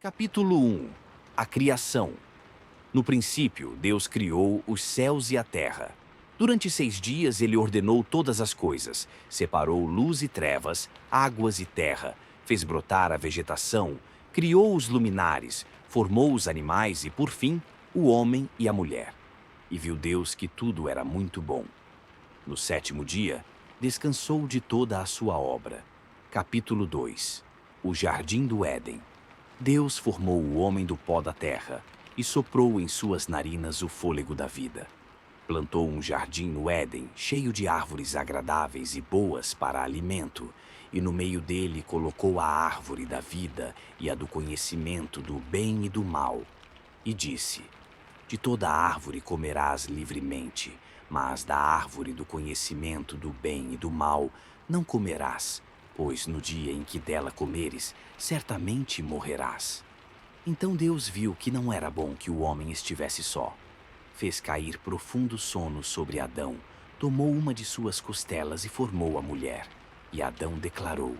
Capítulo 1. A criação. No princípio, Deus criou os céus e a terra. Durante 6 dias ele ordenou todas as coisas, separou luz e trevas, águas e terra, fez brotar a vegetação, criou os luminares, formou os animais e, por fim, o homem e a mulher. E viu Deus que tudo era muito bom. No sétimo dia, descansou de toda a sua obra. Capítulo 2. O Jardim do Éden. Deus formou o homem do pó da terra e soprou em suas narinas o fôlego da vida. Plantou um jardim no Éden, cheio de árvores agradáveis e boas para alimento, e no meio dele colocou a árvore da vida e a do conhecimento do bem e do mal. E disse: De toda árvore comerás livremente, mas da árvore do conhecimento do bem e do mal não comerás, pois no dia em que dela comeres, certamente morrerás. Então Deus viu que não era bom que o homem estivesse só. Fez cair profundo sono sobre Adão, tomou uma de suas costelas e formou a mulher. E Adão declarou: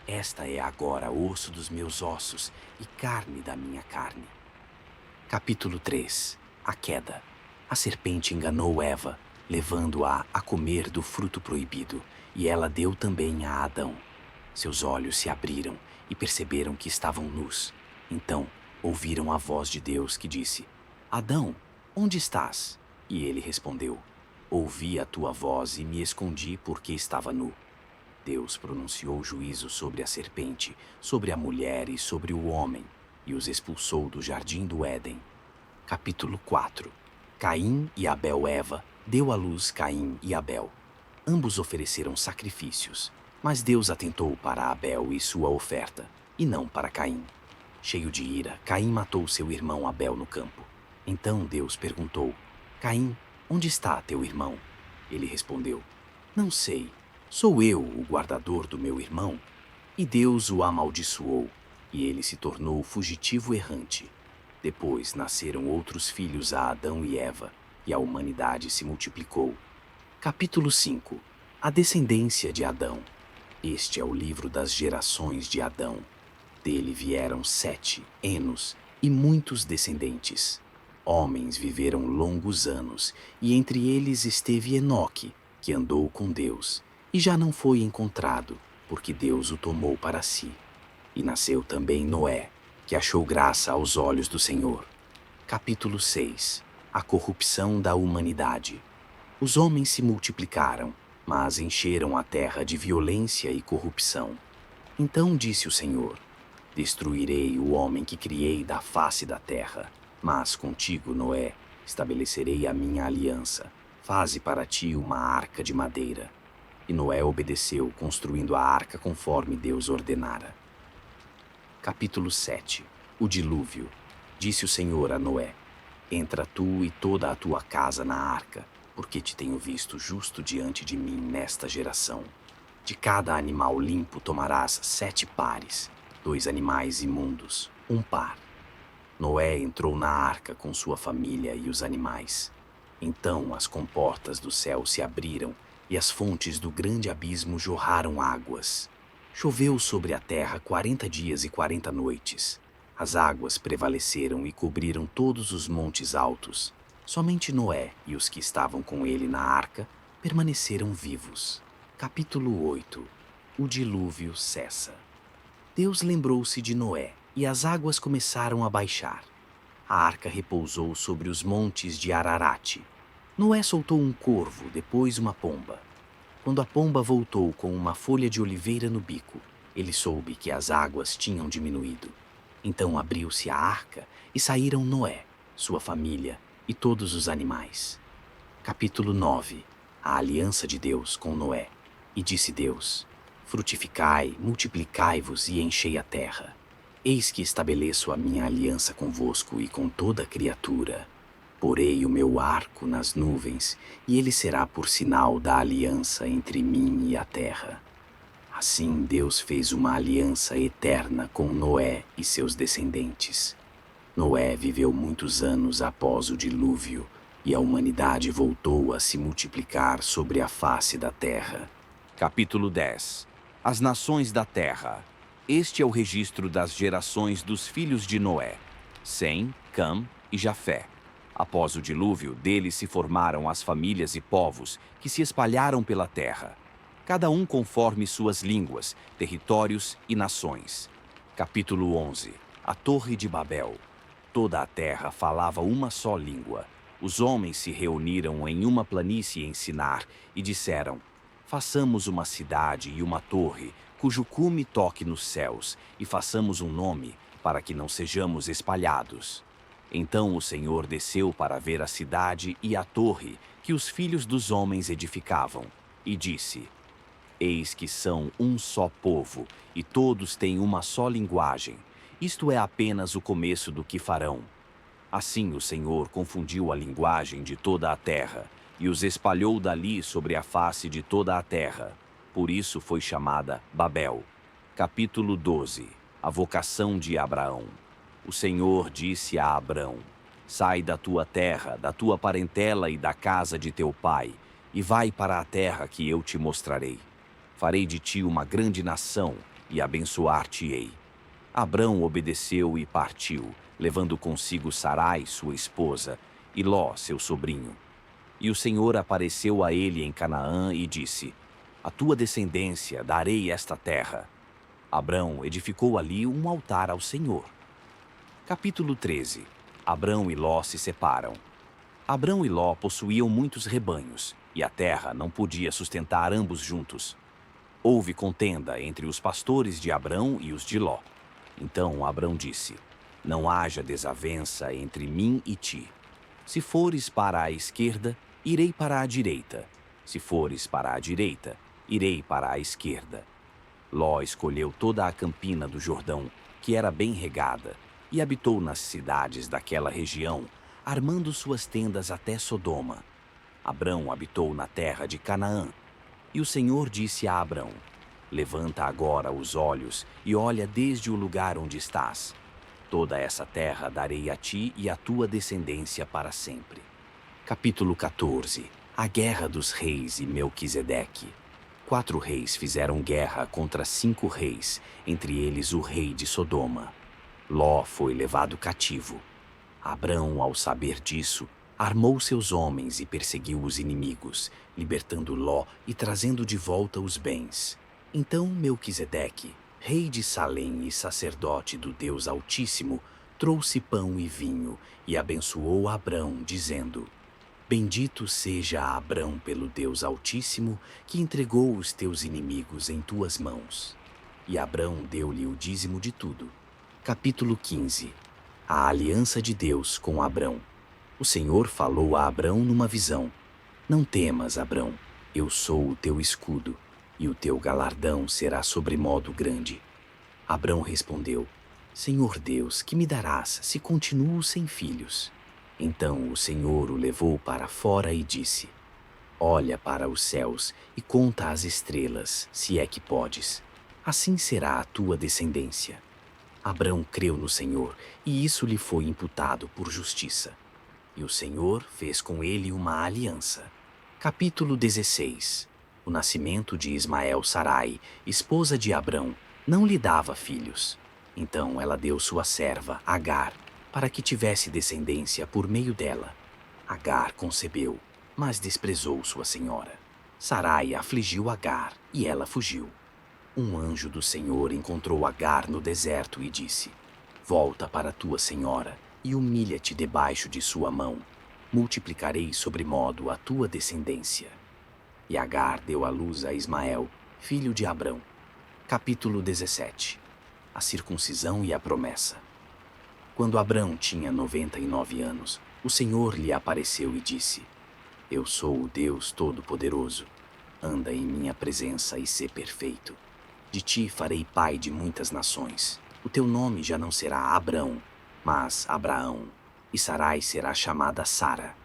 Esta é agora osso dos meus ossos e carne da minha carne. Capítulo 3. A queda. A serpente enganou Eva, levando-a a comer do fruto proibido, e ela deu também a Adão. Seus olhos se abriram e perceberam que estavam nus. Então, ouviram a voz de Deus que disse: Adão, onde estás? E ele respondeu: Ouvi a tua voz e me escondi porque estava nu. Deus pronunciou juízo sobre a serpente, sobre a mulher e sobre o homem, e os expulsou do jardim do Éden. Capítulo 4. Caim e Abel. Eva deu à luz Caim e Abel. Ambos ofereceram sacrifícios, mas Deus atentou para Abel e sua oferta, e não para Caim. Cheio de ira, Caim matou seu irmão Abel no campo. Então Deus perguntou: Caim, onde está teu irmão? Ele respondeu: Não sei, sou eu o guardador do meu irmão? E Deus o amaldiçoou, e ele se tornou fugitivo errante. Depois nasceram outros filhos a Adão e Eva, e a humanidade se multiplicou. Capítulo 5. A descendência de Adão. Este é o livro das gerações de Adão. Dele vieram Sete, Enos e muitos descendentes. Homens viveram longos anos, e entre eles esteve Enoque, que andou com Deus, e já não foi encontrado, porque Deus o tomou para si. E nasceu também Noé, que achou graça aos olhos do Senhor. Capítulo 6. A corrupção da humanidade. Os homens se multiplicaram, mas encheram a terra de violência e corrupção. Então disse o Senhor: Destruirei o homem que criei da face da terra, mas contigo, Noé, estabelecerei a minha aliança. Faze para ti uma arca de madeira. E Noé obedeceu, construindo a arca conforme Deus ordenara. Capítulo 7. O dilúvio. Disse o Senhor a Noé: Entra tu e toda a tua casa na arca, porque te tenho visto justo diante de mim nesta geração. De cada animal limpo tomarás 7 pares, 2 animais imundos, 1 par. Noé entrou na arca com sua família e os animais. Então as comportas do céu se abriram e as fontes do grande abismo jorraram águas. Choveu sobre a terra 40 dias e 40 noites. As águas prevaleceram e cobriram todos os montes altos. Somente Noé e os que estavam com ele na arca permaneceram vivos. Capítulo 8. O dilúvio cessa. Deus lembrou-se de Noé, e as águas começaram a baixar. A arca repousou sobre os montes de Ararate. Noé soltou um corvo, depois uma pomba. Quando a pomba voltou com uma folha de oliveira no bico, ele soube que as águas tinham diminuído. Então abriu-se a arca e saíram Noé, sua família e todos os animais. Capítulo 9. A aliança de Deus com Noé. E disse Deus: Frutificai, multiplicai-vos e enchei a terra. Eis que estabeleço a minha aliança convosco e com toda criatura. Porei o meu arco nas nuvens, e ele será por sinal da aliança entre mim e a terra. Assim Deus fez uma aliança eterna com Noé e seus descendentes. Noé viveu muitos anos após o dilúvio, e a humanidade voltou a se multiplicar sobre a face da terra. Capítulo 10. As nações da terra. Este é o registro das gerações dos filhos de Noé: Sem, Cam e Jafé. Após o dilúvio, deles se formaram as famílias e povos que se espalharam pela terra, cada um conforme suas línguas, territórios e nações. Capítulo 11. A Torre de Babel. Toda a terra falava uma só língua. Os homens se reuniram em uma planície em Sinar e disseram: façamos uma cidade e uma torre, cujo cume toque nos céus, e façamos um nome, para que não sejamos espalhados. Então o Senhor desceu para ver a cidade e a torre que os filhos dos homens edificavam, e disse: eis que são um só povo, e todos têm uma só linguagem. Isto é apenas o começo do que farão. Assim o Senhor confundiu a linguagem de toda a terra, e os espalhou dali sobre a face de toda a terra. Por isso foi chamada Babel. Capítulo 12. A vocação de Abraão. O Senhor disse a Abrão: sai da tua terra, da tua parentela e da casa de teu pai, e vai para a terra que eu te mostrarei. Farei de ti uma grande nação, e abençoar-te-ei. Abrão obedeceu e partiu, levando consigo Sarai, sua esposa, e Ló, seu sobrinho. E o Senhor apareceu a ele em Canaã e disse: a tua descendência darei esta terra. Abrão edificou ali um altar ao Senhor. Capítulo 13. Abrão e Ló se separam. Abrão e Ló possuíam muitos rebanhos, e a terra não podia sustentar ambos juntos. Houve contenda entre os pastores de Abrão e os de Ló. Então Abrão disse: não haja desavença entre mim e ti. Se fores para a esquerda, irei para a direita. Se fores para a direita, irei para a esquerda. Ló escolheu toda a campina do Jordão, que era bem regada, e habitou nas cidades daquela região, armando suas tendas até Sodoma. Abrão habitou na terra de Canaã. E o Senhor disse a Abrão: levanta agora os olhos e olha desde o lugar onde estás. Toda essa terra darei a ti e à tua descendência para sempre. Capítulo 14. A guerra dos reis e Melquisedeque. 4 reis fizeram guerra contra 5 reis, entre eles o rei de Sodoma. Ló foi levado cativo. Abrão, ao saber disso, armou seus homens e perseguiu os inimigos, libertando Ló e trazendo de volta os bens. Então Melquisedeque, rei de Salém e sacerdote do Deus Altíssimo, trouxe pão e vinho e abençoou Abrão, dizendo: bendito seja Abrão pelo Deus Altíssimo, que entregou os teus inimigos em tuas mãos. E Abrão deu-lhe o dízimo de tudo. Capítulo 15. A aliança de Deus com Abrão. O Senhor falou a Abrão numa visão: não temas, Abrão, eu sou o teu escudo, e o teu galardão será sobremodo grande. Abrão respondeu: Senhor Deus, que me darás se continuo sem filhos? Então o Senhor o levou para fora e disse: olha para os céus e conta as estrelas, se é que podes. Assim será a tua descendência. Abrão creu no Senhor, e isso lhe foi imputado por justiça. E o Senhor fez com ele uma aliança. Capítulo 16. O nascimento de Ismael Sarai, esposa de Abrão, não lhe dava filhos. Então ela deu sua serva, Agar, para que tivesse descendência por meio dela. Agar concebeu, mas desprezou sua senhora. Sarai afligiu Agar, e ela fugiu. Um anjo do Senhor encontrou Agar no deserto e disse: volta para tua senhora e humilha-te debaixo de sua mão. Multiplicarei sobremodo a tua descendência. E Agar deu à luz a Ismael, filho de Abrão. Capítulo 17. A circuncisão e a promessa. Quando Abrão tinha 99 anos, o Senhor lhe apareceu e disse: eu sou o Deus Todo-Poderoso. Anda em minha presença e sê perfeito. De ti farei pai de muitas nações. O teu nome já não será Abrão, mas Abraão, e Sarai será chamada Sara.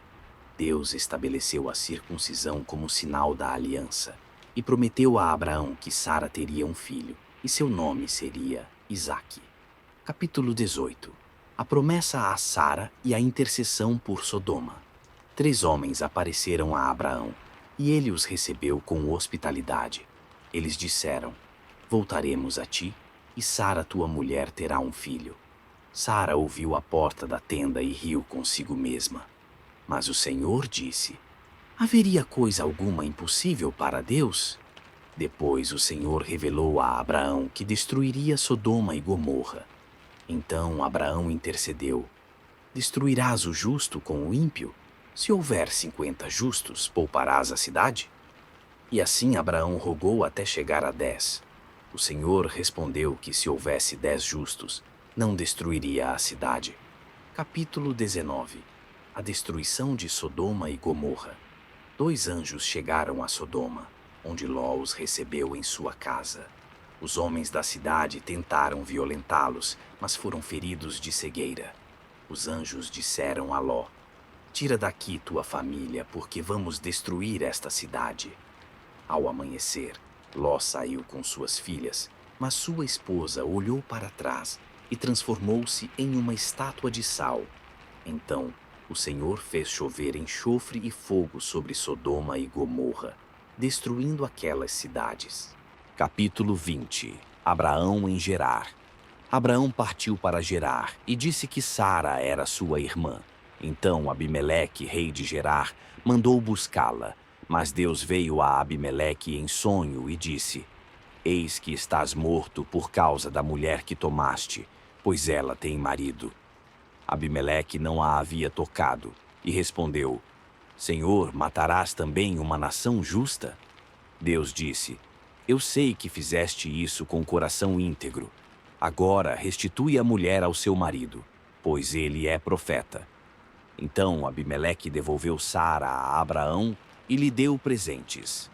Deus estabeleceu a circuncisão como sinal da aliança e prometeu a Abraão que Sara teria um filho, e seu nome seria Isaque. Capítulo 18. A promessa a Sara e a intercessão por Sodoma. 3 homens apareceram a Abraão, e ele os recebeu com hospitalidade. Eles disseram: voltaremos a ti, e Sara, tua mulher, terá um filho. Sara ouviu à porta da tenda e riu consigo mesma. Mas o Senhor disse: haveria coisa alguma impossível para Deus? Depois o Senhor revelou a Abraão que destruiria Sodoma e Gomorra. Então Abraão intercedeu: destruirás o justo com o ímpio? Se houver 50 justos, pouparás a cidade? E assim Abraão rogou até chegar a 10. O Senhor respondeu que se houvesse 10 justos, não destruiria a cidade. Capítulo 19. A destruição de Sodoma e Gomorra. 2 anjos chegaram a Sodoma, onde Ló os recebeu em sua casa. Os homens da cidade tentaram violentá-los, mas foram feridos de cegueira. Os anjos disseram a Ló: tira daqui tua família, porque vamos destruir esta cidade. Ao amanhecer, Ló saiu com suas filhas, mas sua esposa olhou para trás e transformou-se em uma estátua de sal. Então, o Senhor fez chover enxofre e fogo sobre Sodoma e Gomorra, destruindo aquelas cidades. Capítulo 20. Abraão em Gerar. Abraão partiu para Gerar e disse que Sara era sua irmã. Então Abimeleque, rei de Gerar, mandou buscá-la. Mas Deus veio a Abimeleque em sonho e disse: eis que estás morto por causa da mulher que tomaste, pois ela tem marido. Abimeleque não a havia tocado e respondeu: Senhor, matarás também uma nação justa? Deus disse: eu sei que fizeste isso com coração íntegro. Agora restitui a mulher ao seu marido, pois ele é profeta. Então Abimeleque devolveu Sara a Abraão e lhe deu presentes.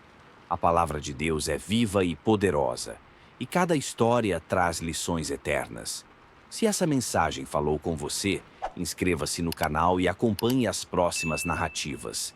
A palavra de Deus é viva e poderosa, e cada história traz lições eternas. Se essa mensagem falou com você, inscreva-se no canal e acompanhe as próximas narrativas.